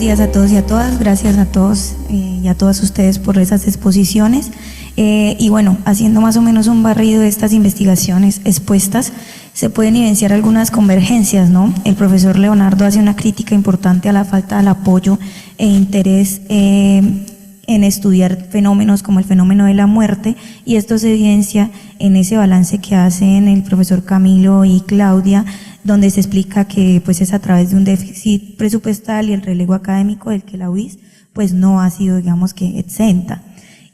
días a todos y a todas. Gracias a todos y a todas ustedes por esas exposiciones. Y bueno, haciendo más o menos un barrido de estas investigaciones expuestas, se pueden evidenciar algunas convergencias, ¿no? El profesor Leonardo hace una crítica importante a la falta del apoyo e interés en estudiar fenómenos como el fenómeno de la muerte, y esto se evidencia en ese balance que hacen el profesor Camilo y Claudia, donde se explica que pues es a través de un déficit presupuestal y el relevo académico del que la UIS pues no ha sido, digamos, que exenta.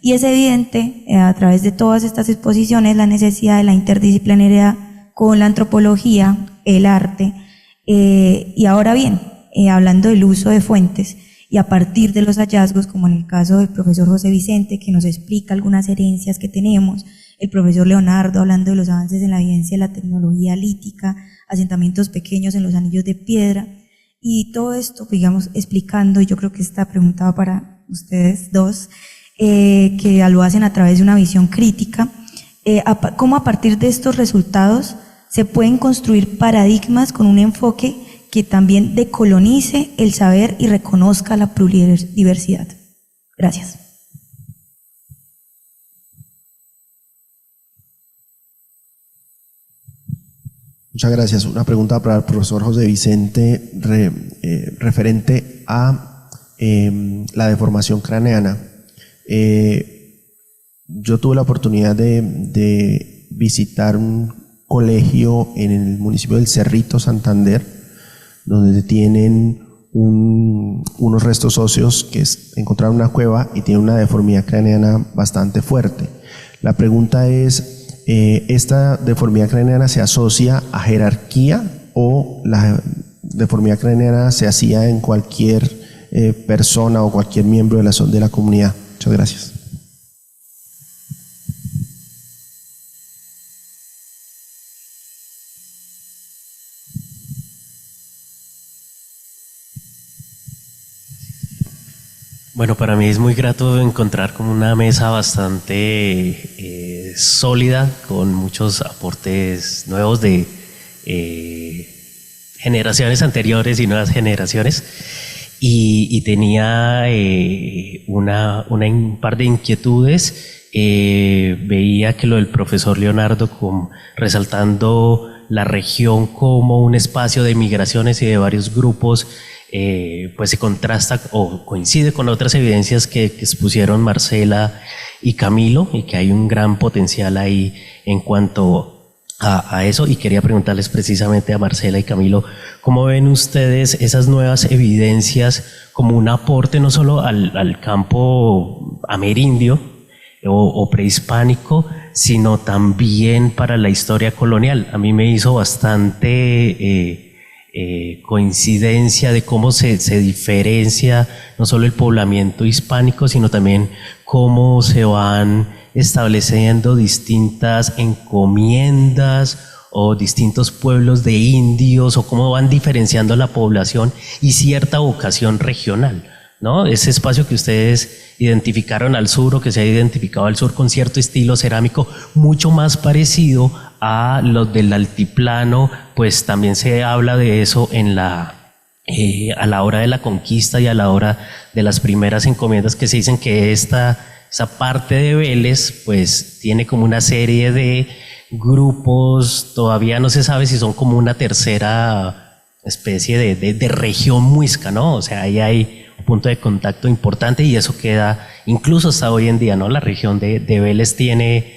Y es evidente a través de todas estas exposiciones la necesidad de la interdisciplinariedad con la antropología, el arte, y ahora bien, hablando del uso de fuentes y a partir de los hallazgos, como en el caso del profesor José Vicente, que nos explica algunas herencias que tenemos, el profesor Leonardo hablando de los avances en la evidencia de la tecnología lítica, asentamientos pequeños en los anillos de piedra, y todo esto, digamos, explicando, y yo creo que esta pregunta va para ustedes dos, que lo hacen a través de una visión crítica, cómo a partir de estos resultados se pueden construir paradigmas con un enfoque que también decolonice el saber y reconozca la pluridiversidad. Gracias. Muchas gracias. Una pregunta para el profesor José Vicente referente a la deformación craneana. Yo tuve la oportunidad de visitar un colegio en el municipio del Cerrito, Santander, donde tienen unos restos óseos que encontraron en una cueva y tienen una deformidad craneana bastante fuerte. La pregunta es, ¿esta deformidad craneana se asocia a jerarquía o la deformidad craneana se hacía en cualquier persona o cualquier miembro de la comunidad? Muchas gracias. Bueno, para mí es muy grato encontrar como una mesa bastante sólida, con muchos aportes nuevos de generaciones anteriores y nuevas generaciones, y tenía un par de inquietudes. Veía que lo del profesor Leonardo resaltando la región como un espacio de migraciones y de varios grupos, pues se contrasta o coincide con otras evidencias que expusieron Marcela y Camilo, y que hay un gran potencial ahí en cuanto a eso. Y quería preguntarles precisamente a Marcela y Camilo, ¿cómo ven ustedes esas nuevas evidencias como un aporte no solo al campo amerindio o prehispánico, sino también para la historia colonial? A mí me hizo bastante coincidencia de cómo se diferencia no solo el poblamiento hispánico, sino también cómo se van estableciendo distintas encomiendas o distintos pueblos de indios, o cómo van diferenciando la población y cierta vocación regional, ¿no? Ese espacio que ustedes identificaron al sur, o que se ha identificado al sur, con cierto estilo cerámico mucho más parecido a los del altiplano, pues también se habla de eso a la hora de la conquista y a la hora de las primeras encomiendas, que se dicen que esa parte de Vélez pues tiene como una serie de grupos, todavía no se sabe si son como una tercera especie de región muisca, ¿no? O sea, ahí hay un punto de contacto importante, y eso queda incluso hasta hoy en día, ¿no? La región de Vélez tiene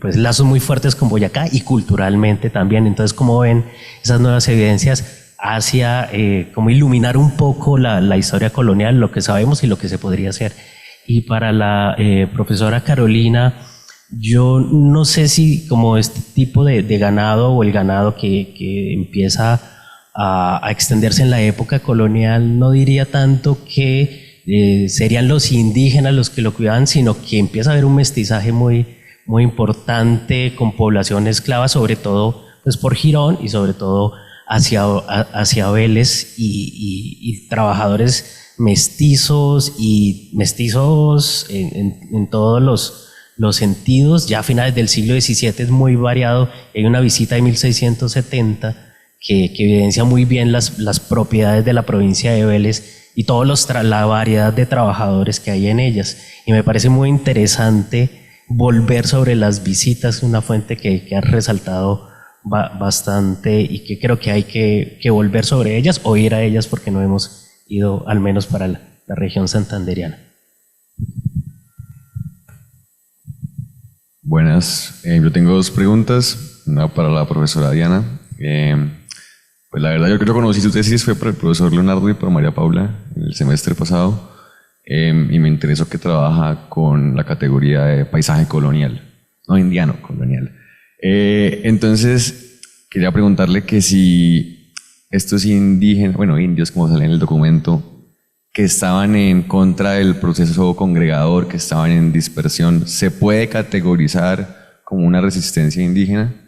pues lazos muy fuertes con Boyacá, y culturalmente también. Entonces, ¿cómo ven esas nuevas evidencias hacia como iluminar un poco la historia colonial, lo que sabemos y lo que se podría hacer? Y para la profesora Carolina, yo no sé si como este tipo de ganado, o el ganado que empieza a extenderse en la época colonial, no diría tanto que serían los indígenas los que lo cuidaban, sino que empieza a haber un mestizaje muy importante con población esclava, sobre todo pues por Girón, y sobre todo hacia Vélez, y trabajadores mestizos, y mestizos en todos los sentidos. Ya a finales del siglo XVII es muy variado. Hay una visita de 1670 que evidencia muy bien las propiedades de la provincia de Vélez, y todos la variedad de trabajadores que hay en ellas. Y me parece muy interesante volver sobre las visitas, una fuente que has resaltado bastante y que creo que hay que volver sobre ellas o ir a ellas porque no hemos ido al menos para la región santanderiana. Buenas, yo tengo dos preguntas, una para la profesora Diana. Pues la verdad yo conocí su tesis fue por el profesor Leonardo y por María Paula el semestre pasado, y me interesó que trabaja con la categoría de paisaje colonial, no indiano, colonial. Entonces quería preguntarle que si estos indígenas, bueno, indios como sale en el documento, que estaban en contra del proceso congregador, que estaban en dispersión, ¿se puede categorizar como una resistencia indígena?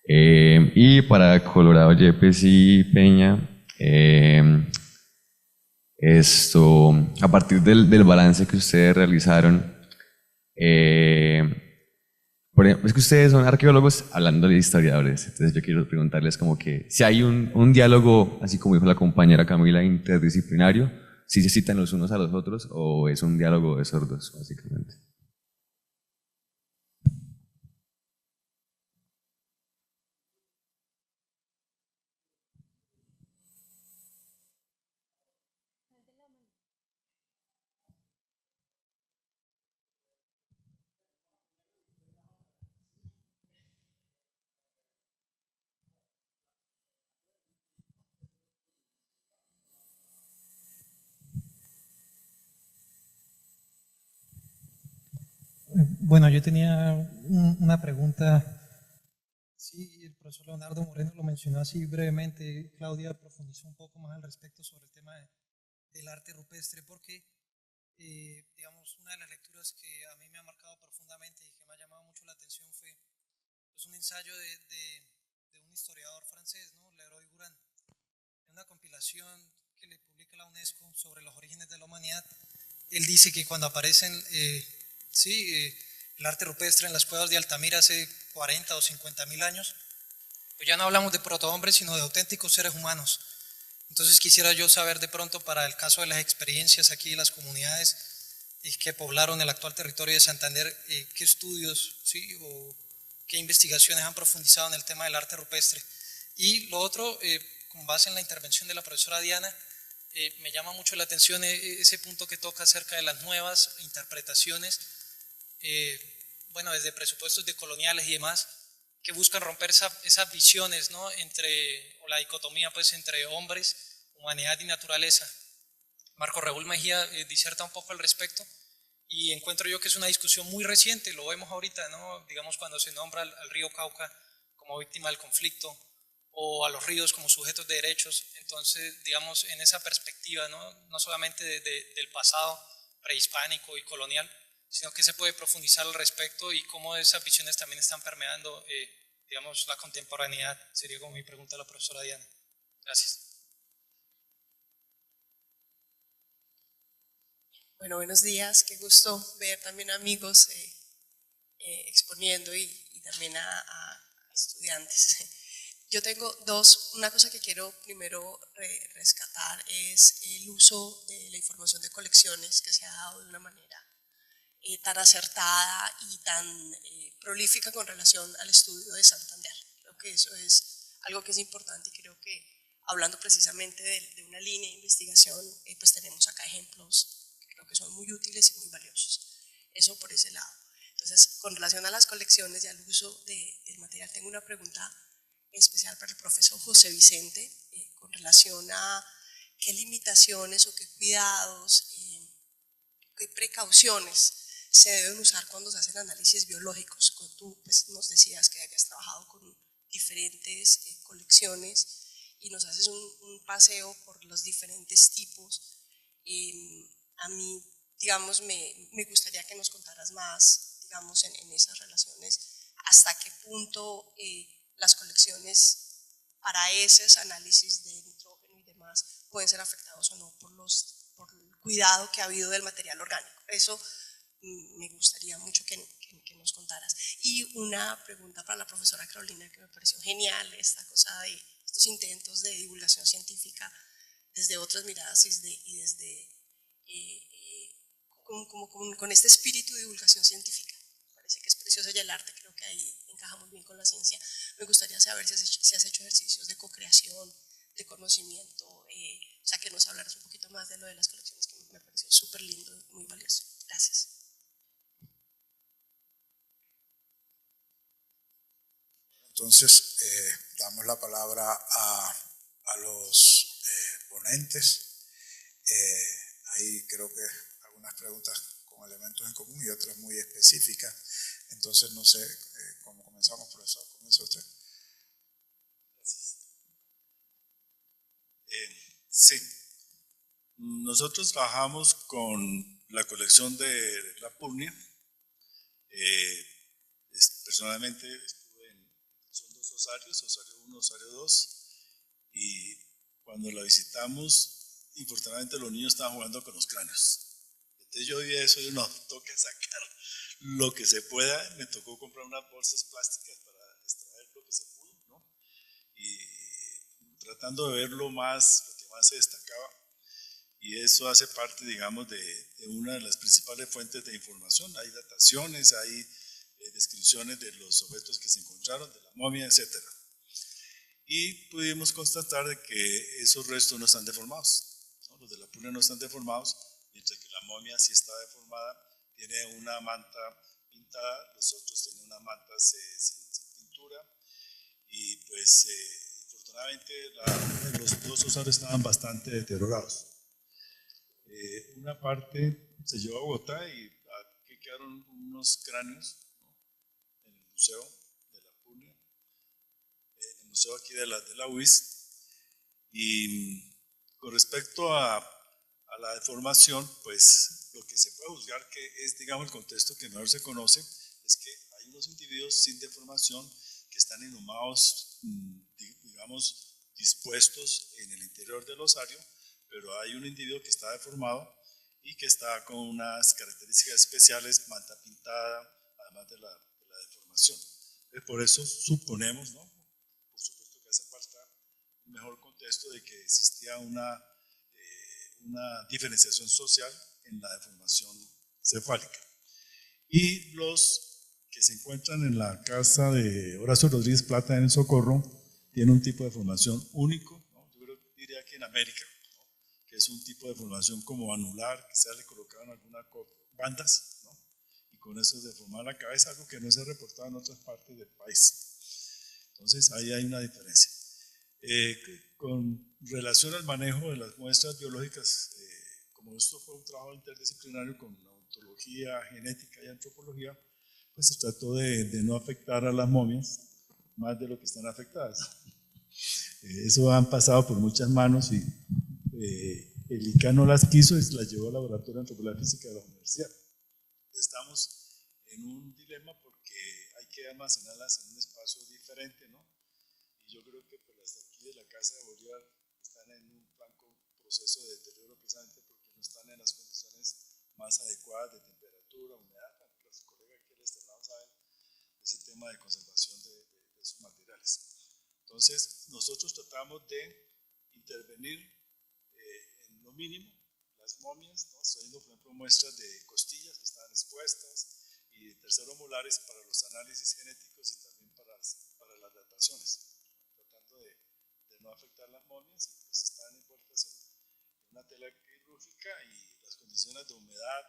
Y para Colorado, Yepes y Peña, a partir del balance que ustedes realizaron, por ejemplo, es que ustedes son arqueólogos hablando de historiadores, entonces yo quiero preguntarles como que si hay un diálogo, así como dijo la compañera Camila, interdisciplinario, si se citan los unos a los otros o es un diálogo de sordos, básicamente. Bueno, yo tenía una pregunta. Sí, el profesor Leonardo Moreno lo mencionó así brevemente. Claudia profundizó un poco más al respecto sobre el tema del arte rupestre, porque, digamos, una de las lecturas que a mí me ha marcado profundamente y que me ha llamado mucho la atención fue pues, un ensayo de un historiador francés, ¿no? Leroy Gourand, en una compilación que le publica la UNESCO sobre los orígenes de la humanidad. Él dice que cuando aparecen el arte rupestre en las cuevas de Altamira hace 40 o 50 mil años, pues ya no hablamos de protohombres, sino de auténticos seres humanos. Entonces quisiera yo saber de pronto, para el caso de las experiencias aquí de las comunidades que poblaron el actual territorio de Santander, qué estudios o qué investigaciones han profundizado en el tema del arte rupestre. Y lo otro, con base en la intervención de la profesora Diana, me llama mucho la atención ese punto que toca acerca de las nuevas interpretaciones, desde presupuestos decoloniales y demás, que buscan romper esas visiones, ¿no? o la dicotomía pues, entre hombres, humanidad y naturaleza. Marco Raúl Mejía diserta un poco al respecto y encuentro yo que es una discusión muy reciente, lo vemos ahorita, ¿no? Digamos cuando se nombra al río Cauca como víctima del conflicto o a los ríos como sujetos de derechos. Entonces, digamos, en esa perspectiva, no solamente del pasado prehispánico y colonial, sino que se puede profundizar al respecto y cómo esas visiones también están permeando, digamos, la contemporaneidad. Sería como mi pregunta a la profesora Diana. Gracias. Bueno, buenos días, qué gusto ver también amigos exponiendo y también a estudiantes. Yo tengo una cosa que quiero primero rescatar es el uso de la información de colecciones que se ha dado de una manera tan acertada y tan prolífica con relación al estudio de Santander. Creo que eso es algo que es importante y creo que hablando precisamente de una línea de investigación, pues tenemos acá ejemplos que creo que son muy útiles y muy valiosos. Eso por ese lado. Entonces, con relación a las colecciones y al uso del material, tengo una pregunta especial para el profesor José Vicente, con relación a qué limitaciones o qué cuidados, qué precauciones se deben usar cuando se hacen análisis biológicos. Tú pues, nos decías que habías trabajado con diferentes colecciones y nos haces un paseo por los diferentes tipos. A mí, digamos, me gustaría que nos contaras más, digamos, en esas relaciones, hasta qué punto las colecciones para esos análisis de nitrógeno y demás pueden ser afectados o no por el cuidado que ha habido del material orgánico. Eso me gustaría mucho que nos contaras. Y una pregunta para la profesora Carolina, que me pareció genial esta cosa de estos intentos de divulgación científica desde otras miradas y desde con este espíritu de divulgación científica. Parece que es precioso, y el arte creo que ahí encaja muy bien con la ciencia. Me gustaría saber si has hecho ejercicios de co-creación, de conocimiento, o sea, que nos hablaras un poquito más de lo de las colecciones, que me pareció súper lindo y muy valioso. Gracias. Entonces, damos la palabra a los ponentes. Ahí creo que algunas preguntas con elementos en común y otras muy específicas. Entonces, no sé cómo comenzamos, profesor. ¿Comienza usted? Gracias. Sí, nosotros trabajamos con la colección de la Purnia. Personalmente son 2 osarios, osario 1, osario 2, y cuando la visitamos, infortunadamente los niños estaban jugando con los cráneos. Entonces yo vi eso y no, toca sacar lo que se pueda. Me tocó comprar unas bolsas plásticas para extraer lo que se pudo, ¿no? Y tratando de ver lo que más se destacaba, y eso hace parte, digamos, de una de las principales fuentes de información. Hay dataciones, hay descripciones de los objetos que se encontraron, de la momia, etc. Y pudimos constatar de que esos restos no están deformados, ¿no? Los de la Purnia no están deformados, mientras que la momia sí está deformada, tiene una manta pintada, los otros tienen una manta sin pintura, y pues infortunadamente los 2 osarios estaban bastante deteriorados. Una parte se llevó a Bogotá y aquí quedaron unos cráneos, ¿no? En el museo de la Purnia, en el museo aquí de la UIS. Y con respecto a la deformación, pues lo que se puede juzgar que es, digamos, el contexto que mejor se conoce, es que hay unos individuos sin deformación que están inhumados, digamos, dispuestos en el interior del osario, pero hay un individuo que está deformado y que está con unas características especiales, manta pintada, además de la deformación. Por eso suponemos, ¿no? Por supuesto que hace falta un mejor contexto de que existía una diferenciación social en la deformación cefálica. Y los que se encuentran en la casa de Horacio Rodríguez Plata en el Socorro tienen un tipo de deformación único, ¿no? Yo diría que en América, ¿no? Que es un tipo de deformación como anular, quizás le colocaron algunas bandas, ¿no? Y con eso es deformar la cabeza, algo que no se ha reportado en otras partes del país. Entonces ahí hay una diferencia. Con relación al manejo de las muestras biológicas, como esto fue un trabajo interdisciplinario con ontología, genética y antropología, pues se trató de no afectar a las momias más de lo que están afectadas. Eso han pasado por muchas manos y el ICA no las quiso y las llevó al Laboratorio de Antropología Física de la universidad. Estamos en un dilema porque hay que almacenarlas en un espacio diferente, ¿no? Y yo creo que pues, las de aquí de la Casa de Bolívar están en un franco proceso de deterioro precisamente porque no están en las condiciones más adecuadas de temperatura, humedad. Los colegas aquí del externado saben ese tema de conservación de sus materiales. Entonces, nosotros tratamos de intervenir en lo mínimo las momias, ¿no? Trayendo, por ejemplo, muestras de costillas que estaban expuestas y de terceromolares para los análisis genéticos y también para las dataciones, tratando de no afectar las momias, y pues están envueltas en una tela quirúrgica y las condiciones de humedad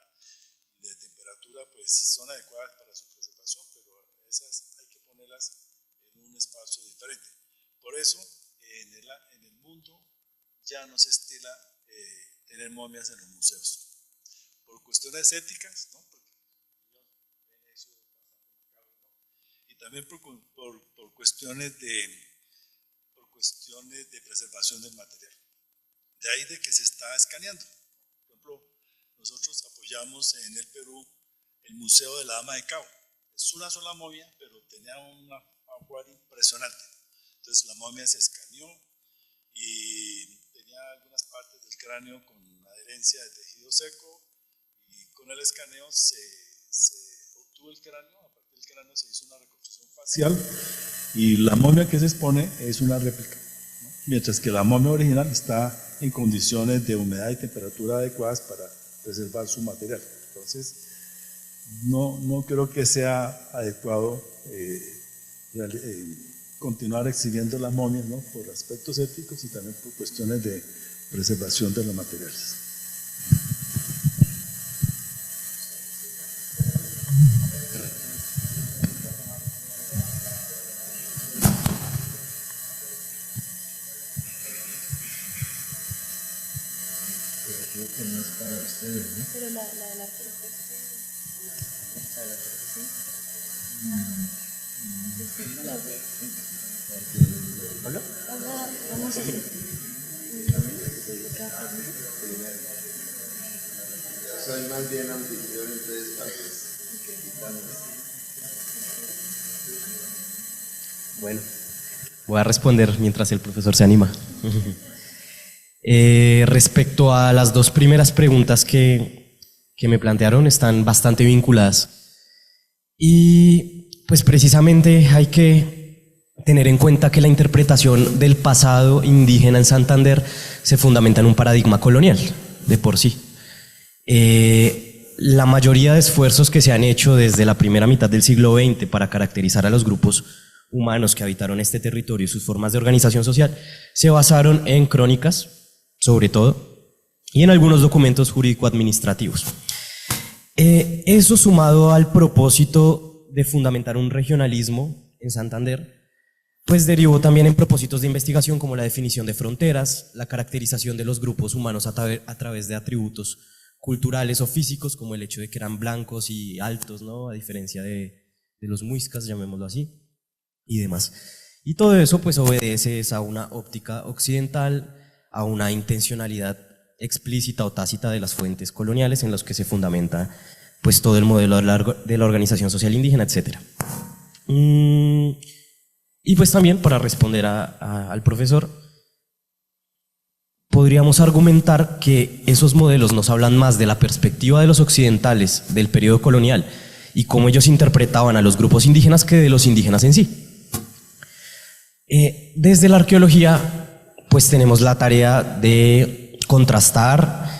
y de temperatura pues son adecuadas para su preservación, pero esas hay que ponerlas en un espacio diferente. Por eso en el mundo ya no se estila tener momias en los museos, por cuestiones éticas, ¿no? Porque ven eso bastante macabro, ¿no? Y también por cuestiones de preservación del material. De ahí de que se está escaneando. Por ejemplo, nosotros apoyamos en el Perú el Museo de la Dama de Cabo. Es una sola momia, pero tenía un ajuar impresionante. Entonces la momia se escaneó y tenía algunas partes del cráneo con adherencia de tejido seco, y con el escaneo se obtuvo el cráneo. A partir del cráneo se hizo una reconstrucción facial y la momia que se expone es una réplica, ¿no? mientras que la momia original está en condiciones de humedad y temperatura adecuadas para preservar su material. Entonces, no creo que sea adecuado continuar exhibiendo las momias, ¿no? Por aspectos éticos y también por cuestiones de preservación de los materiales. Pero la del arqueólogo. Vamos a hacer. Soy más bien anfitrión, entonces Bueno, voy a responder mientras el profesor se anima. Respecto a las dos primeras preguntas que me plantearon, están bastante vinculadas. Y pues precisamente hay que tener en cuenta que la interpretación del pasado indígena en Santander se fundamenta en un paradigma colonial, de por sí. La mayoría de esfuerzos que se han hecho desde la primera mitad del siglo XX para caracterizar a los grupos humanos que habitaron este territorio y sus formas de organización social se basaron en crónicas, sobre todo, y en algunos documentos jurídico-administrativos. Eso sumado al propósito de fundamentar un regionalismo en Santander, pues derivó también en propósitos de investigación como la definición de fronteras, la caracterización de los grupos humanos a través de atributos culturales o físicos, como el hecho de que eran blancos y altos, ¿no? A diferencia de los muiscas, llamémoslo así, y demás. Y todo eso pues obedece a una óptica occidental, a una intencionalidad explícita o tácita de las fuentes coloniales en las que se fundamenta pues todo el modelo de la organización social indígena, etc. Y pues también, para responder al profesor, podríamos argumentar que esos modelos nos hablan más de la perspectiva de los occidentales del periodo colonial y cómo ellos interpretaban a los grupos indígenas que de los indígenas en sí. Desde la arqueología pues tenemos la tarea de contrastar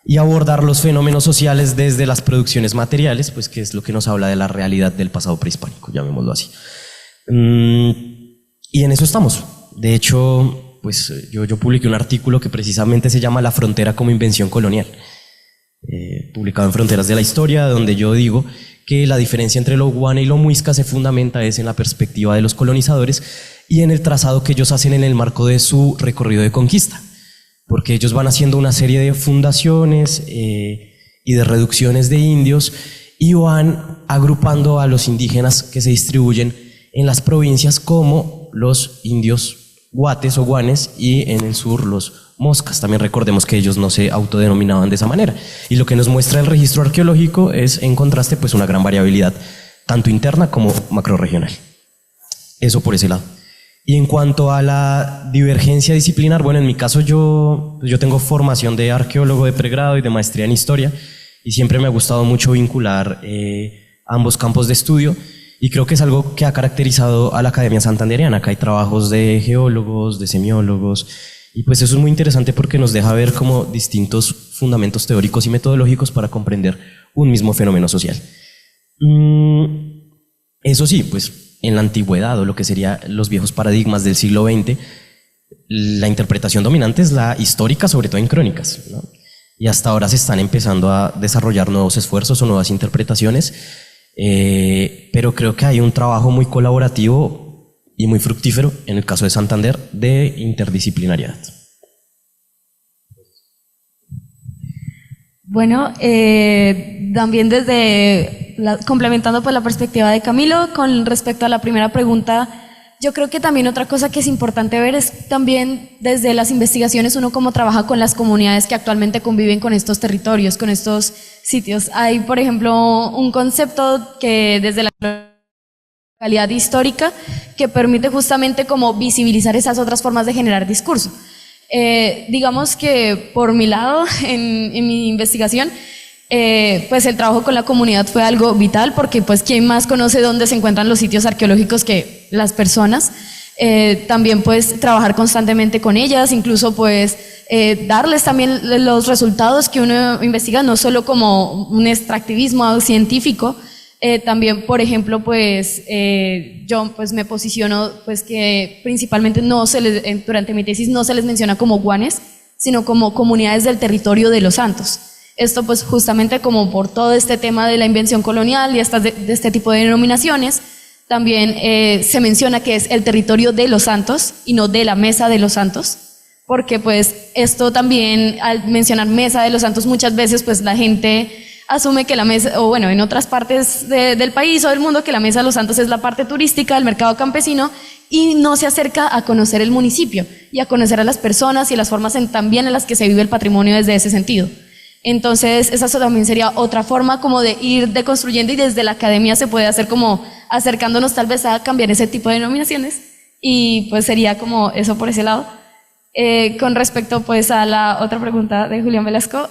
y abordar los fenómenos sociales desde las producciones materiales, pues que es lo que nos habla de la realidad del pasado prehispánico, llamémoslo así. Y en eso estamos. De hecho, pues yo publiqué un artículo que precisamente se llama La frontera como invención colonial, publicado en Fronteras de la Historia, donde yo digo que la diferencia entre lo guane y lo muisca se fundamenta es en la perspectiva de los colonizadores y en el trazado que ellos hacen en el marco de su recorrido de conquista, porque ellos van haciendo una serie de fundaciones y de reducciones de indios y van agrupando a los indígenas que se distribuyen en las provincias como los indios guates o guanes y en el sur los moscas. También recordemos que ellos no se autodenominaban de esa manera. Y lo que nos muestra el registro arqueológico es, en contraste, pues una gran variabilidad, tanto interna como macrorregional. Eso por ese lado. Y en cuanto a la divergencia disciplinar, bueno, en mi caso yo tengo formación de arqueólogo de pregrado y de maestría en historia, y siempre me ha gustado mucho vincular ambos campos de estudio, y creo que es algo que ha caracterizado a la Academia Santandereana. Acá hay trabajos de geólogos, de semiólogos, y pues eso es muy interesante porque nos deja ver como distintos fundamentos teóricos y metodológicos para comprender un mismo fenómeno social. Eso sí, pues en la antigüedad, o lo que serían los viejos paradigmas del siglo XX, la interpretación dominante es la histórica, sobre todo en crónicas, ¿no? Y hasta ahora se están empezando a desarrollar nuevos esfuerzos o nuevas interpretaciones, pero creo que hay un trabajo muy colaborativo y muy fructífero, en el caso de Santander, de interdisciplinariedad. Bueno, también complementando pues la perspectiva de Camilo, con respecto a la primera pregunta, yo creo que también otra cosa que es importante ver es también desde las investigaciones uno cómo trabaja con las comunidades que actualmente conviven con estos territorios, con estos sitios. Hay, por ejemplo, un concepto que desde la calidad histórica que permite justamente como visibilizar esas otras formas de generar discurso. Digamos que por mi lado, en mi investigación, pues el trabajo con la comunidad fue algo vital porque pues quién más conoce dónde se encuentran los sitios arqueológicos que las personas. también pues trabajar constantemente con ellas, incluso pues darles también los resultados que uno investiga, no solo como un extractivismo científico. También, por ejemplo, pues yo pues me posiciono pues que principalmente no se les, durante mi tesis no se les menciona como guanes, sino como comunidades del territorio de los Santos. Esto pues justamente como por todo este tema de la invención colonial y de este tipo de denominaciones, también se menciona que es el territorio de los Santos y no de la Mesa de los Santos, porque pues esto también, al mencionar Mesa de los Santos, muchas veces pues la gente asume que la mesa, o bueno, en otras partes del país o del mundo, que la Mesa de los Santos es la parte turística del mercado campesino y no se acerca a conocer el municipio y a conocer a las personas y las formas también en las que se vive el patrimonio desde ese sentido. Entonces, esa también sería otra forma como de ir deconstruyendo, y desde la academia se puede hacer como acercándonos tal vez a cambiar ese tipo de denominaciones, y pues sería como eso por ese lado. Con respecto pues a la otra pregunta de Julián Velasco,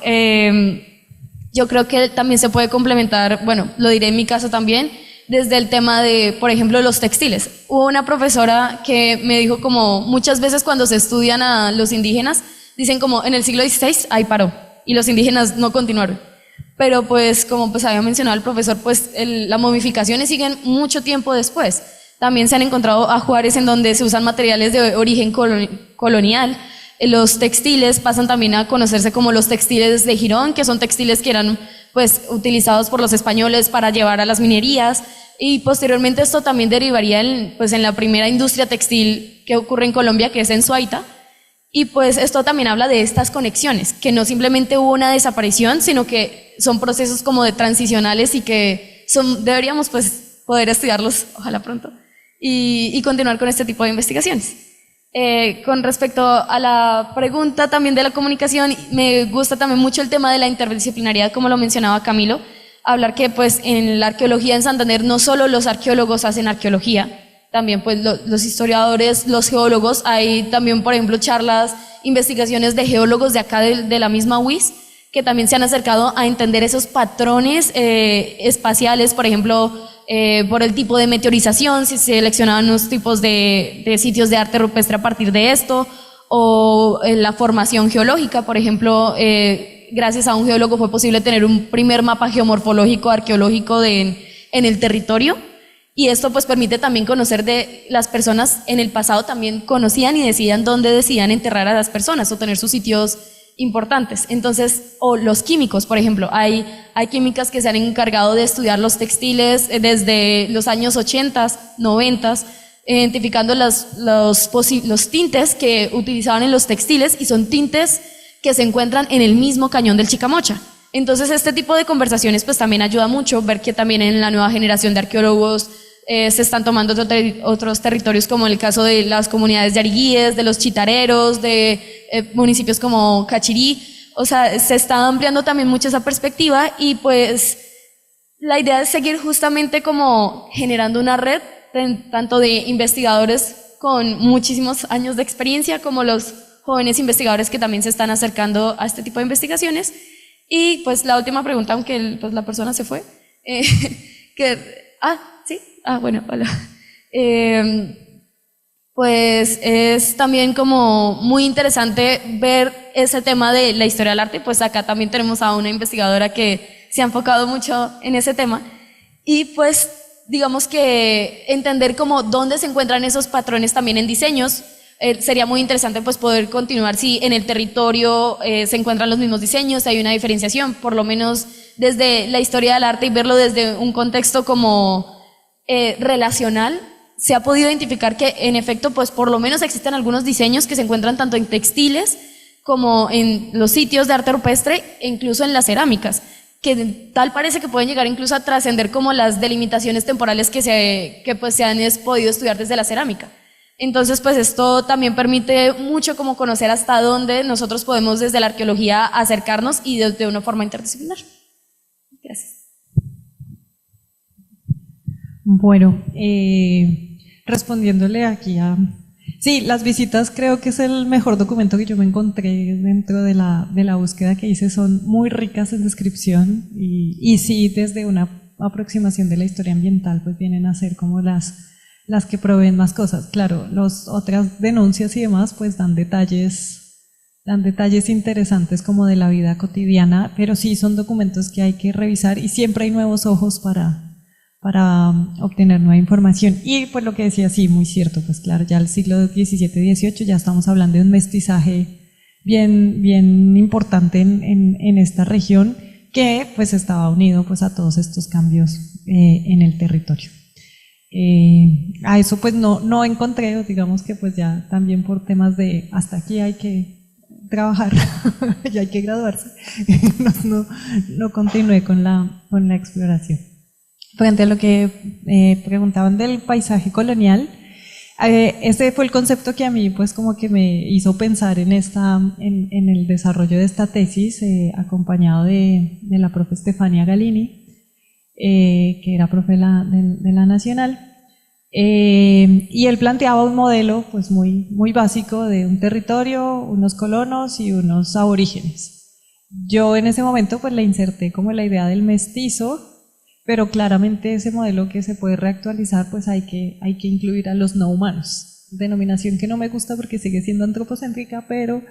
yo creo que también se puede complementar, bueno, lo diré en mi caso también, desde el tema de, por ejemplo, los textiles. Hubo una profesora que me dijo como muchas veces cuando se estudian a los indígenas, dicen como en el siglo XVI ahí paró y los indígenas no continuaron. Pero pues como pues había mencionado el profesor, pues las momificaciones siguen mucho tiempo después. También se han encontrado ajuares en donde se usan materiales de origen colonial. Los textiles pasan también a conocerse como los textiles de Girón, que son textiles que eran pues utilizados por los españoles para llevar a las minerías, y posteriormente esto también derivaría en la primera industria textil que ocurre en Colombia, que es en Suaita, y pues esto también habla de estas conexiones, que no simplemente hubo una desaparición, sino que son procesos como de transicionales y que deberíamos pues poder estudiarlos, ojalá pronto, y continuar con este tipo de investigaciones. Con respecto a la pregunta también de la comunicación, me gusta también mucho el tema de la interdisciplinariedad, como lo mencionaba Camilo, hablar que pues en la arqueología en Santander no solo los arqueólogos hacen arqueología, también pues los historiadores, los geólogos, hay también por ejemplo charlas, investigaciones de geólogos de acá de la misma UIS, que también se han acercado a entender esos patrones espaciales, por ejemplo, por el tipo de meteorización, si se seleccionaban unos tipos de sitios de arte rupestre a partir de esto, o la formación geológica, por ejemplo, gracias a un geólogo fue posible tener un primer mapa geomorfológico arqueológico en el territorio, y esto pues permite también conocer de las personas en el pasado, también conocían y decidían dónde decidían enterrar a las personas o tener sus sitios importantes. Entonces, o los químicos, por ejemplo, hay químicas que se han encargado de estudiar los textiles desde los años 80, 90, identificando los tintes que utilizaban en los textiles, y son tintes que se encuentran en el mismo cañón del Chicamocha. Entonces, este tipo de conversaciones pues también ayuda mucho, ver que también en la nueva generación de arqueólogos se están tomando otros territorios, como el caso de las comunidades de Ariguíes, de los chitareros, de municipios como Cachirí. O sea, se está ampliando también mucho esa perspectiva, y pues la idea es seguir justamente como generando una red tanto de investigadores con muchísimos años de experiencia como los jóvenes investigadores que también se están acercando a este tipo de investigaciones. Y pues la última pregunta, aunque pues la persona se fue, bueno, hola. Pues es también como muy interesante ver ese tema de la historia del arte, pues acá también tenemos a una investigadora que se ha enfocado mucho en ese tema, y pues digamos que entender como dónde se encuentran esos patrones también en diseños. Sería muy interesante pues poder continuar si en el territorio se encuentran los mismos diseños, si hay una diferenciación, por lo menos desde la historia del arte, y verlo desde un contexto como relacional. Se ha podido identificar que en efecto pues por lo menos existen algunos diseños que se encuentran tanto en textiles como en los sitios de arte rupestre e incluso en las cerámicas, que tal parece que pueden llegar incluso a trascender como las delimitaciones temporales que se han podido estudiar desde la cerámica. Entonces pues esto también permite mucho como conocer hasta dónde nosotros podemos desde la arqueología acercarnos, y de una forma interdisciplinar. Gracias. Bueno, respondiéndole aquí a... Sí, las visitas creo que es el mejor documento que yo me encontré dentro de la búsqueda que hice. Son muy ricas en descripción, y sí, desde una aproximación de la historia ambiental, pues vienen a ser como las las que proveen más cosas. Claro, las otras denuncias y demás pues dan detalles interesantes como de la vida cotidiana, pero sí son documentos que hay que revisar y siempre hay nuevos ojos para obtener nueva información. Y pues lo que decía, sí, muy cierto, pues claro, ya el siglo XVII-XVIII ya estamos hablando de un mestizaje bien importante en esta región que pues estaba unido pues a todos estos cambios en el territorio. A eso pues no encontré, digamos que pues ya también por temas de hasta aquí hay que trabajar, ya hay que graduarse, no continué con la exploración. Frente a lo que preguntaban del paisaje colonial, ese fue el concepto que a mí pues como que me hizo pensar en el desarrollo de esta tesis, acompañado de la profe Stefania Galini, que era profe de la Nacional, y él planteaba un modelo pues muy básico de un territorio, unos colonos y unos aborígenes. Yo en ese momento pues le inserté como la idea del mestizo, pero claramente ese modelo que se puede reactualizar pues hay que incluir a los no humanos, denominación que no me gusta porque sigue siendo antropocéntrica, pero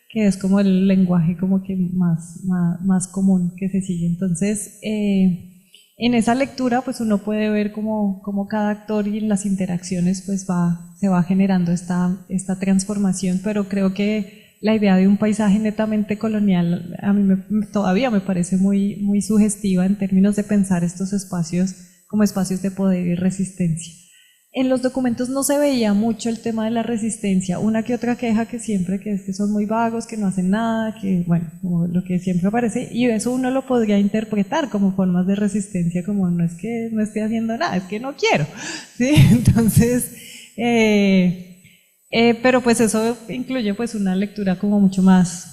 que es como el lenguaje como que más común que se sigue. Entonces en esa lectura pues uno puede ver cómo cada actor y en las interacciones pues se va generando esta transformación, pero creo que la idea de un paisaje netamente colonial a mí todavía me parece muy sugestiva en términos de pensar estos espacios como espacios de poder y resistencia. En los documentos no se veía mucho el tema de la resistencia, una que otra queja que siempre que es que son muy vagos, que no hacen nada, que bueno, como lo que siempre aparece, y eso uno lo podría interpretar como formas de resistencia, como no es que no esté haciendo nada, es que no quiero, ¿sí? Entonces pero pues eso incluye pues una lectura como mucho más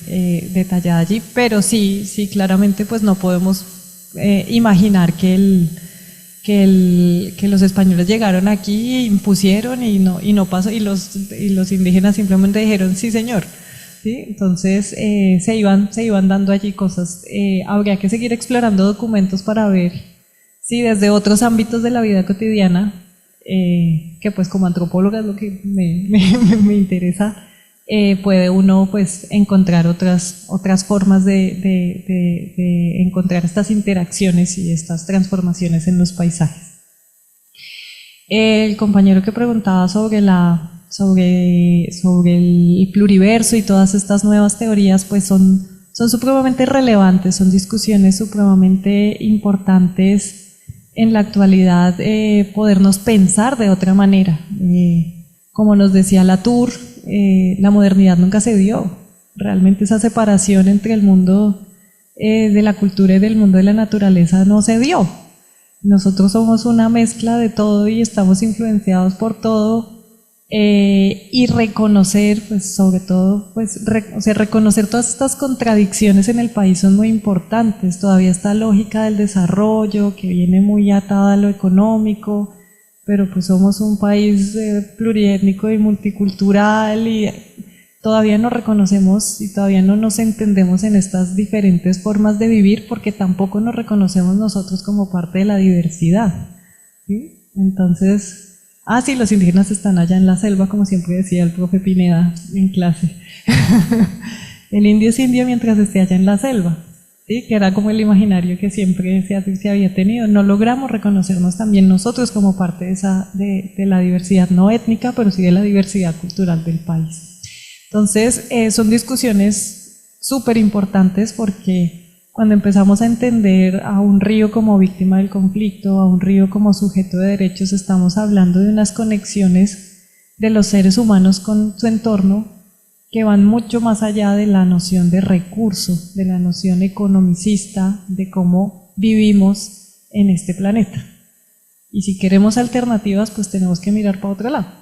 detallada allí, pero sí claramente pues no podemos imaginar que los españoles llegaron aquí, impusieron y no pasó, y los indígenas simplemente dijeron sí señor, ¿sí? Entonces se iban dando allí cosas. Habría que seguir explorando documentos para ver si desde otros ámbitos de la vida cotidiana, que pues como antropóloga es lo que me interesa, puede uno pues encontrar otras formas de encontrar estas interacciones y estas transformaciones en los paisajes. El compañero que preguntaba sobre el pluriverso y todas estas nuevas teorías pues son supremamente relevantes, son discusiones supremamente importantes en la actualidad, podernos pensar de otra manera. Como nos decía Latour, la modernidad nunca se dio. Realmente esa separación entre el mundo de la cultura y del mundo de la naturaleza no se dio. Nosotros somos una mezcla de todo y estamos influenciados por todo, y reconocer, pues sobre todo, pues reconocer todas estas contradicciones en el país son muy importantes. Todavía esta lógica del desarrollo que viene muy atada a lo económico, pero pues somos un país pluriétnico y multicultural y todavía no reconocemos y todavía no nos entendemos en estas diferentes formas de vivir porque tampoco nos reconocemos nosotros como parte de la diversidad, ¿sí? Entonces, sí, los indígenas están allá en la selva, como siempre decía el profe Pineda en clase. El indio es indio mientras esté allá en la selva, ¿sí? Que era como el imaginario que siempre se había tenido. No logramos reconocernos también nosotros como parte de la diversidad no étnica, pero sí de la diversidad cultural del país. Entonces, son discusiones súper importantes porque cuando empezamos a entender a un río como víctima del conflicto, a un río como sujeto de derechos, estamos hablando de unas conexiones de los seres humanos con su entorno que van mucho más allá de la noción de recurso, de la noción economicista, de cómo vivimos en este planeta. Y si queremos alternativas, pues tenemos que mirar para otro lado.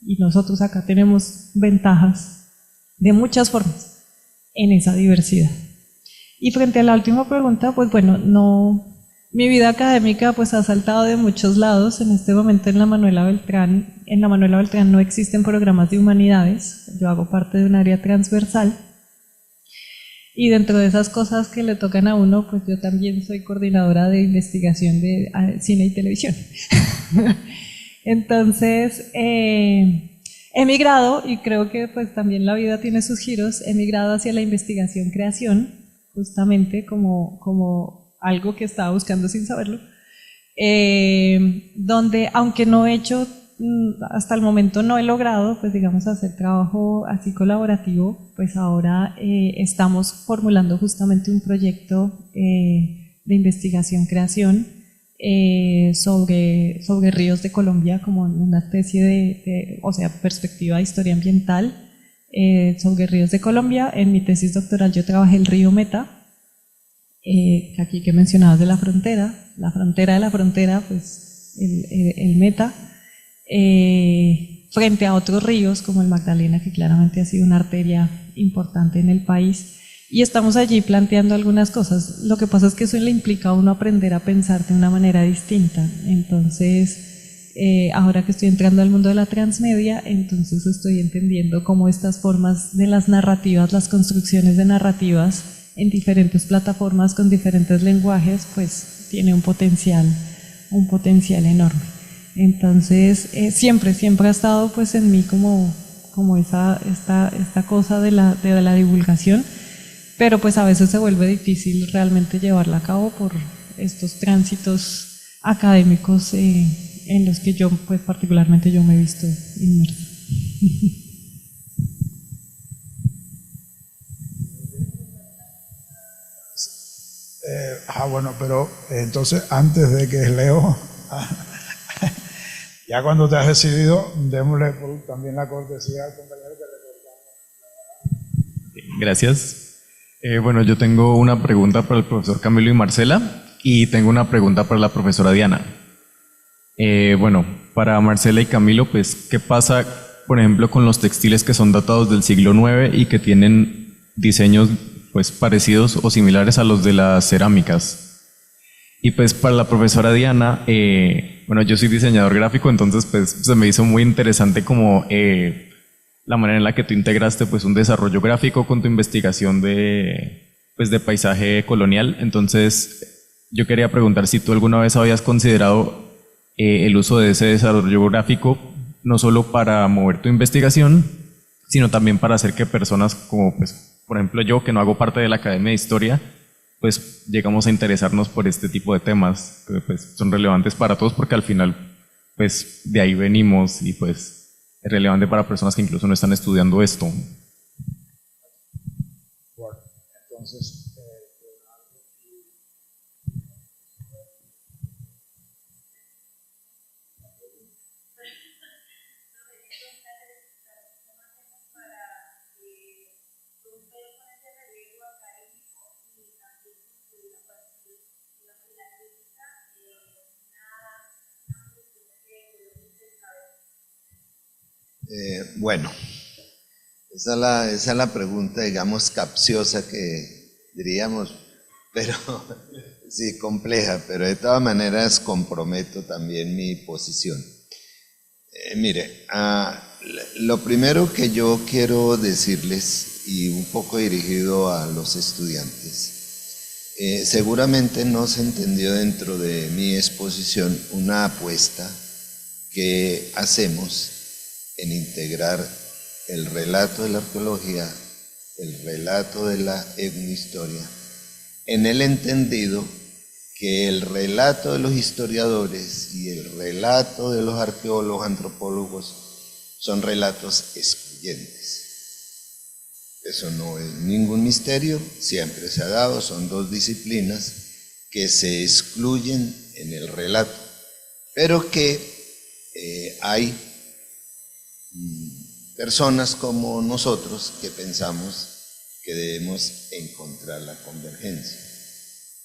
Y nosotros acá tenemos ventajas de muchas formas en esa diversidad. Y frente a la última pregunta, pues bueno, mi vida académica pues ha saltado de muchos lados. En este momento en la Manuela Beltrán no existen programas de humanidades, yo hago parte de un área transversal. Y dentro de esas cosas que le tocan a uno, pues yo también soy coordinadora de investigación de cine y televisión. Entonces, he migrado, y creo que pues también la vida tiene sus giros, he migrado hacia la investigación-creación, justamente como algo que estaba buscando sin saberlo, donde aunque no he hecho, hasta el momento no he logrado, pues digamos, hacer trabajo así colaborativo, pues ahora estamos formulando justamente un proyecto de investigación-creación sobre ríos de Colombia, como una especie o sea, perspectiva de historia ambiental sobre ríos de Colombia. En mi tesis doctoral yo trabajé el río Meta, aquí que mencionabas de la frontera de la frontera, pues el Meta, frente a otros ríos como el Magdalena, que claramente ha sido una arteria importante en el país. Y estamos allí planteando algunas cosas. Lo que pasa es que eso le implica a uno aprender a pensar de una manera distinta. Entonces, ahora que estoy entrando al mundo de la transmedia, entonces estoy entendiendo cómo estas formas de las narrativas, las construcciones de narrativas en diferentes plataformas con diferentes lenguajes, pues tiene un potencial enorme. Entonces, siempre ha estado pues en mí como esta cosa de la divulgación, pero pues a veces se vuelve difícil realmente llevarla a cabo por estos tránsitos académicos en los que yo, pues particularmente yo me he visto inmersa. Bueno, pero entonces antes de que Leo, ya cuando te has decidido, démosle también la cortesía al compañero que le. Gracias. Bueno, yo tengo una pregunta para el profesor Camilo y Marcela, y tengo una pregunta para la profesora Diana. Bueno, para Marcela y Camilo, pues, ¿qué pasa, por ejemplo, con los textiles que son datados del siglo IX y que tienen diseños pues parecidos o similares a los de las cerámicas? Y pues para la profesora Diana, bueno, yo soy diseñador gráfico, entonces pues se me hizo muy interesante como la manera en la que tú integraste pues un desarrollo gráfico con tu investigación de paisaje colonial. Entonces yo quería preguntar si tú alguna vez habías considerado el uso de ese desarrollo gráfico no solo para mover tu investigación, sino también para hacer que personas como pues por ejemplo yo, que no hago parte de la Academia de Historia, pues llegamos a interesarnos por este tipo de temas que pues son relevantes para todos, porque al final pues de ahí venimos y pues es relevante para personas que incluso no están estudiando esto. Bueno, entonces, bueno, esa es la pregunta, digamos, capciosa que diríamos, pero sí, compleja, pero de todas maneras comprometo también mi posición. Mire, lo primero que yo quiero decirles, y un poco dirigido a los estudiantes, seguramente no se entendió dentro de mi exposición una apuesta que hacemos en integrar el relato de la arqueología, el relato de la etnohistoria, en el entendido que el relato de los historiadores y el relato de los arqueólogos, antropólogos, son relatos excluyentes. Eso no es ningún misterio, siempre se ha dado, son dos disciplinas que se excluyen en el relato, pero que hay personas como nosotros que pensamos que debemos encontrar la convergencia.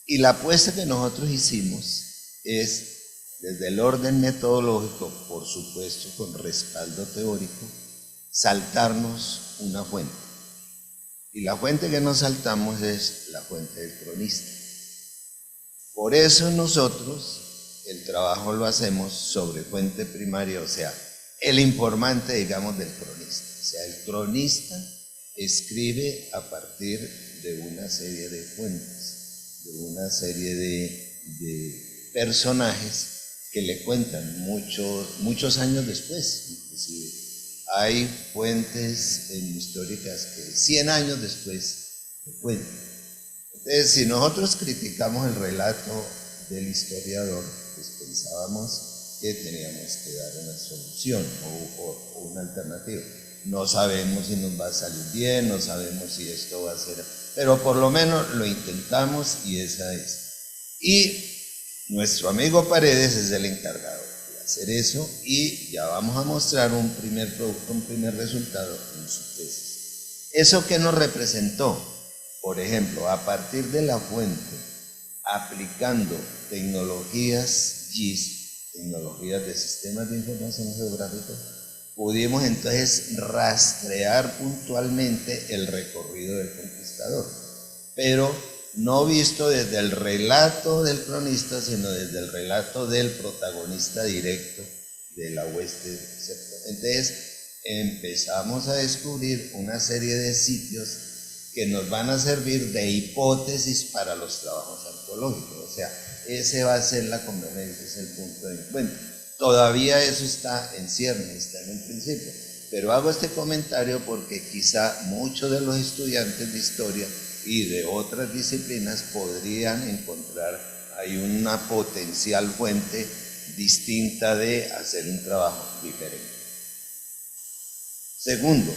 Y la apuesta que nosotros hicimos es, desde el orden metodológico, por supuesto con respaldo teórico, saltarnos una fuente. Y la fuente que nos saltamos es la fuente del cronista. Por eso nosotros el trabajo lo hacemos sobre fuente primaria, o sea, el informante, digamos, del cronista. O sea, el cronista escribe a partir de una serie de fuentes, de una serie de personajes que le cuentan muchos años después, inclusive. Hay fuentes históricas que 100 años después le cuentan. Entonces, si nosotros criticamos el relato del historiador, pues pensábamos que teníamos que dar una solución o una alternativa. No sabemos si nos va a salir bien, no sabemos si esto va a ser, pero por lo menos lo intentamos y esa es. Y nuestro amigo Paredes es el encargado de hacer eso y ya vamos a mostrar un primer producto, un primer resultado en su tesis. ¿Eso qué nos representó? Por ejemplo, a partir de la fuente, aplicando tecnologías GIS, tecnologías de sistemas de información geográfica, pudimos entonces rastrear puntualmente el recorrido del conquistador, pero no visto desde el relato del cronista, sino desde el relato del protagonista directo de la hueste. Entonces empezamos a descubrir una serie de sitios que nos van a servir de hipótesis para los trabajos arqueológicos. O sea, ese va a ser la convergencia, es el punto de encuentro. Todavía eso está en ciernes, está en un principio, pero hago este comentario porque quizá muchos de los estudiantes de historia y de otras disciplinas podrían encontrar ahí una potencial fuente distinta de hacer un trabajo diferente. Segundo,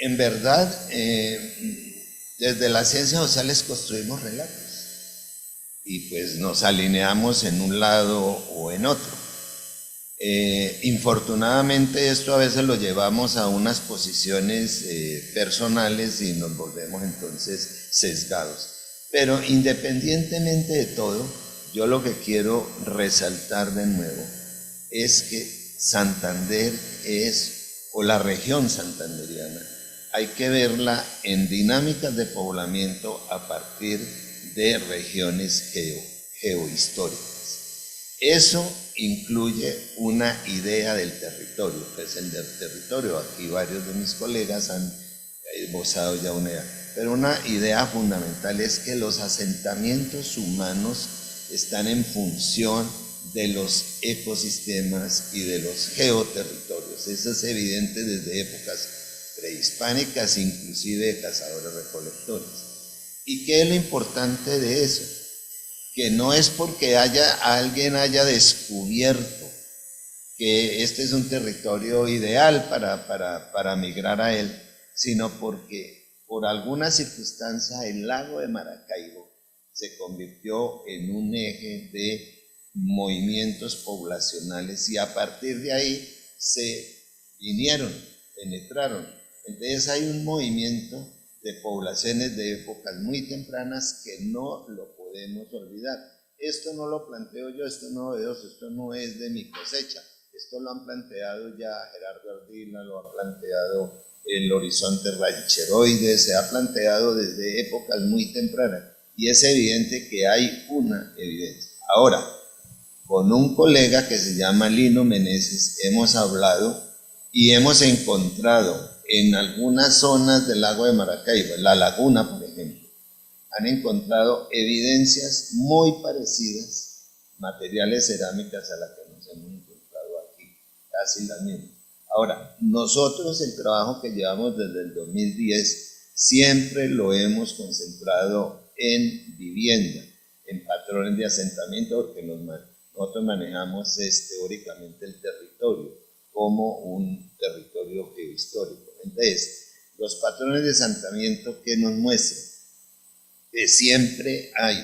en verdad, desde las ciencias sociales construimos relatos y pues nos alineamos en un lado o en otro. Infortunadamente esto a veces lo llevamos a unas posiciones personales y nos volvemos entonces sesgados. Pero independientemente de todo, yo lo que quiero resaltar de nuevo es que Santander o la región santanderiana, hay que verla en dinámicas de poblamiento a partir de regiones geohistóricas. Eso incluye una idea del territorio, que es el del territorio. Aquí varios de mis colegas han esbozado ya una idea. Pero una idea fundamental es que los asentamientos humanos están en función de los ecosistemas y de los geoterritorios. Eso es evidente desde épocas prehispánicas, inclusive de cazadores-recolectores. ¿Y qué es lo importante de eso? Que no es porque alguien haya descubierto que este es un territorio ideal para migrar a él, sino porque por alguna circunstancia el lago de Maracaibo se convirtió en un eje de movimientos poblacionales y a partir de ahí se vinieron, penetraron. Entonces hay un movimiento de poblaciones de épocas muy tempranas que no lo podemos olvidar. Esto no lo planteo yo, esto no es de mi cosecha, esto lo han planteado ya Gerardo Ardila, lo ha planteado el Horizonte Rancheroide, se ha planteado desde épocas muy tempranas y es evidente que hay una evidencia. Ahora, con un colega que se llama Lino Meneses hemos hablado y hemos encontrado en algunas zonas del lago de Maracaibo, la laguna por ejemplo, han encontrado evidencias muy parecidas, materiales cerámicas a las que nos hemos encontrado aquí, casi las mismas. Ahora, nosotros el trabajo que llevamos desde el 2010 siempre lo hemos concentrado en vivienda, en patrones de asentamiento, porque nosotros manejamos teóricamente el territorio como un territorio geohistórico. Entonces, los patrones de asentamiento que nos muestran que siempre hay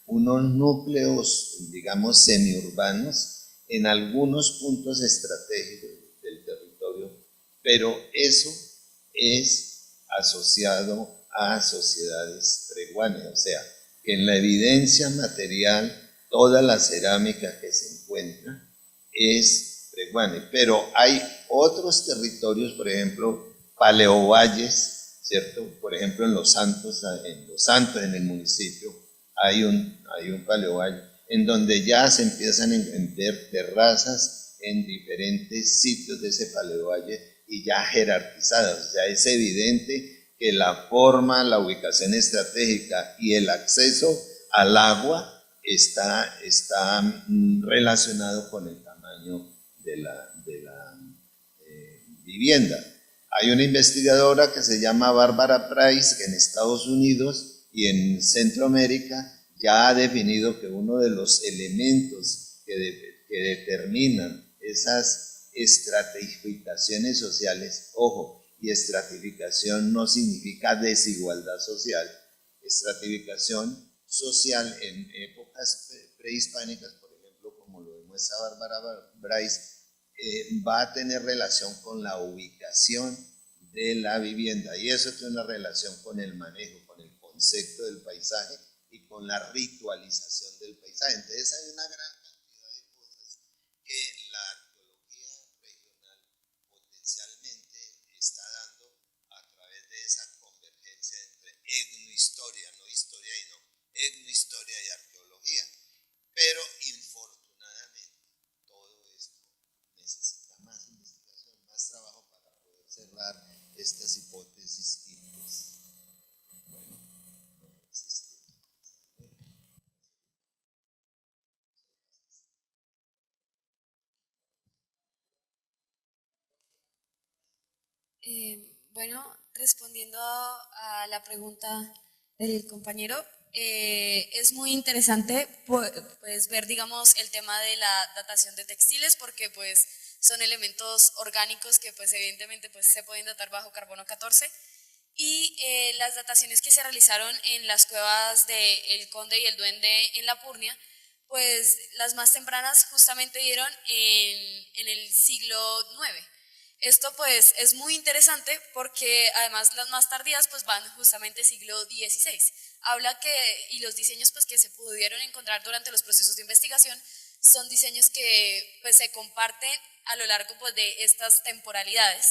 unos núcleos, digamos, semiurbanos en algunos puntos estratégicos del territorio, pero eso es asociado a sociedades preguanes, o sea, que en la evidencia material toda la cerámica que se encuentra es preguane, pero hay otros territorios, por ejemplo, paleovalles, ¿cierto? Por ejemplo, en Los Santos, en el municipio, hay un paleovalle en donde ya se empiezan a ver terrazas en diferentes sitios de ese paleovalle y ya jerarquizadas. Ya es evidente que la forma, la ubicación estratégica y el acceso al agua está relacionado con el tamaño de la vivienda. Hay una investigadora que se llama Barbara Price, que en Estados Unidos y en Centroamérica ya ha definido que uno de los elementos que determinan esas estratificaciones sociales, ojo, y estratificación no significa desigualdad social, estratificación social en épocas prehispánicas, por ejemplo, como lo demuestra Barbara Price, va a tener relación con la ubicación de la vivienda, y eso tiene una relación con el manejo, con el concepto del paisaje y con la ritualización del paisaje. Entonces hay una gran cantidad de cosas que la arqueología regional potencialmente está dando a través de esa convergencia entre etnohistoria, no historia y no, etnohistoria y arqueología. Pero infortunadamente todo esto necesita más investigación, más trabajo para poder cerrar estas hipótesis y pues, bueno, no existe. Bueno, respondiendo a la pregunta del compañero, es muy interesante pues ver, digamos, el tema de la datación de textiles, porque pues son elementos orgánicos que pues evidentemente pues se pueden datar bajo carbono 14, y las dataciones que se realizaron en las cuevas de El Conde y El Duende en La Purnia, pues las más tempranas justamente dieron en el siglo IX. Esto pues es muy interesante porque además las más tardías pues van justamente siglo XVI. Habla que, y los diseños pues que se pudieron encontrar durante los procesos de investigación son diseños que pues se comparten a lo largo pues de estas temporalidades.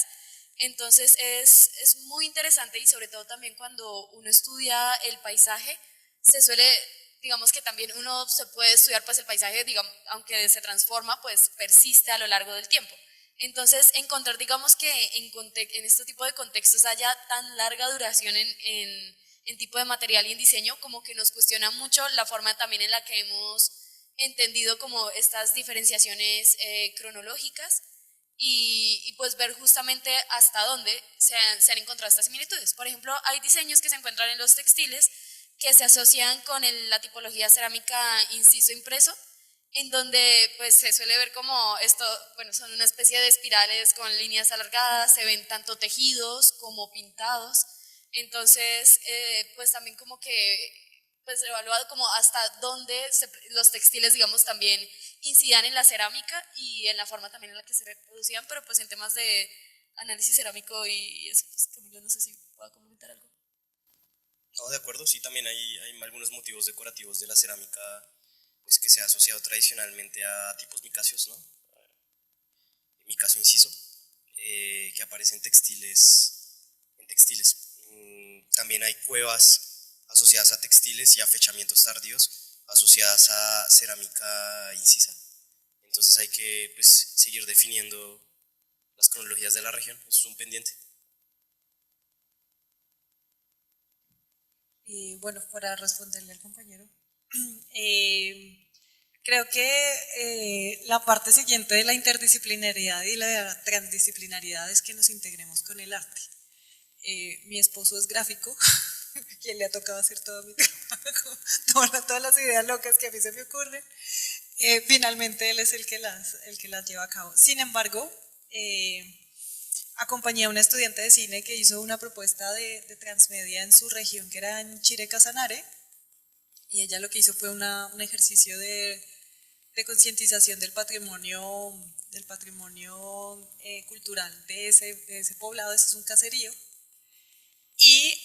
Entonces es muy interesante, y sobre todo también cuando uno estudia el paisaje, se suele, digamos que también uno se puede estudiar pues el paisaje, digamos, aunque se transforma, pues persiste a lo largo del tiempo. Entonces, encontrar, digamos que en este tipo de contextos haya tan larga duración en tipo de material y en diseño, como que nos cuestiona mucho la forma también en la que hemos entendido como estas diferenciaciones cronológicas, y pues ver justamente hasta dónde se han encontrado estas similitudes. Por ejemplo, hay diseños que se encuentran en los textiles que se asocian con la tipología cerámica inciso impreso, en donde pues se suele ver como esto, bueno, son una especie de espirales con líneas alargadas, se ven tanto tejidos como pintados. Entonces pues también como que pues evaluado como hasta dónde los textiles, digamos, también incidían en la cerámica y en la forma también en la que se reproducían, pero pues en temas de análisis cerámico y eso, pues Camilo, no sé si pueda comentar algo. No, de acuerdo, sí, también hay algunos motivos decorativos de la cerámica pues que se ha asociado tradicionalmente a tipos micáceos, ¿no? Micasio inciso, que aparece en textiles. También hay cuevas asociadas a textiles y a fechamientos tardíos asociadas a cerámica incisa. Entonces hay que pues, seguir definiendo las cronologías de la región, eso es un pendiente. Bueno, para responderle al compañero, creo que la parte siguiente de la interdisciplinariedad y la transdisciplinariedad es que nos integremos con el arte. Mi esposo es gráfico, quien le ha tocado hacer todo mi trabajo, todas las ideas locas que a mí se me ocurren. Finalmente él es el que las lleva a cabo. Sin embargo, acompañé a una estudiante de cine que hizo una propuesta de transmedia en su región, que era en Chire Casanare, y ella lo que hizo fue un ejercicio de concientización del patrimonio cultural de ese poblado. Ese es un caserío, y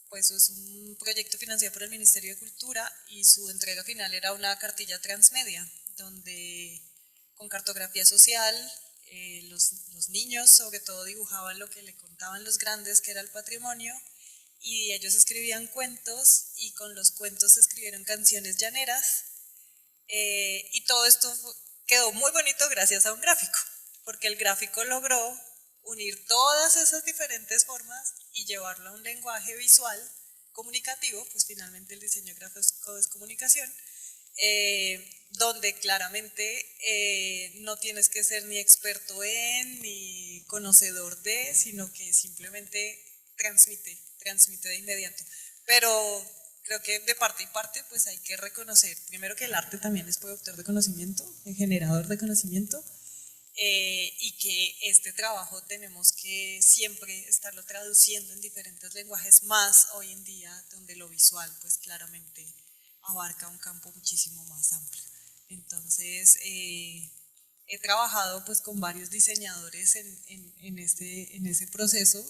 pues es un proyecto financiado por el Ministerio de Cultura, y su entrega final era una cartilla transmedia, donde con cartografía social los niños sobre todo dibujaban lo que le contaban los grandes, que era el patrimonio, y ellos escribían cuentos, y con los cuentos se escribieron canciones llaneras, y todo esto quedó muy bonito gracias a un gráfico, porque el gráfico logró unir todas esas diferentes formas y llevarlo a un lenguaje visual comunicativo, pues finalmente el diseño gráfico es comunicación, donde claramente no tienes que ser ni experto en ni conocedor de, sino que simplemente transmite de inmediato. Pero creo que de parte y parte pues hay que reconocer primero que el arte también es productor de conocimiento, generador de conocimiento, y que este trabajo tenemos que siempre estarlo traduciendo en diferentes lenguajes, más hoy en día donde lo visual pues claramente abarca un campo muchísimo más amplio. Entonces he trabajado pues con varios diseñadores en ese proceso,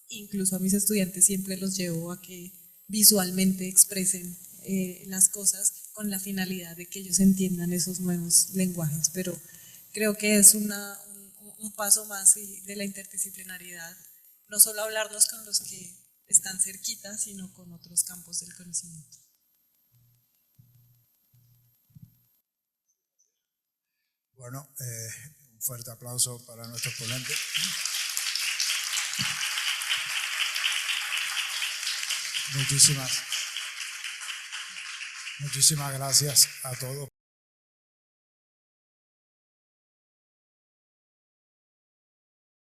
incluso a mis estudiantes siempre los llevo a que visualmente expresen las cosas con la finalidad de que ellos entiendan esos nuevos lenguajes, pero creo que es un paso más de la interdisciplinariedad, no solo hablarnos con los que están cerquita, sino con otros campos del conocimiento. Bueno, un fuerte aplauso para nuestros ponentes. Muchísimas gracias a todos.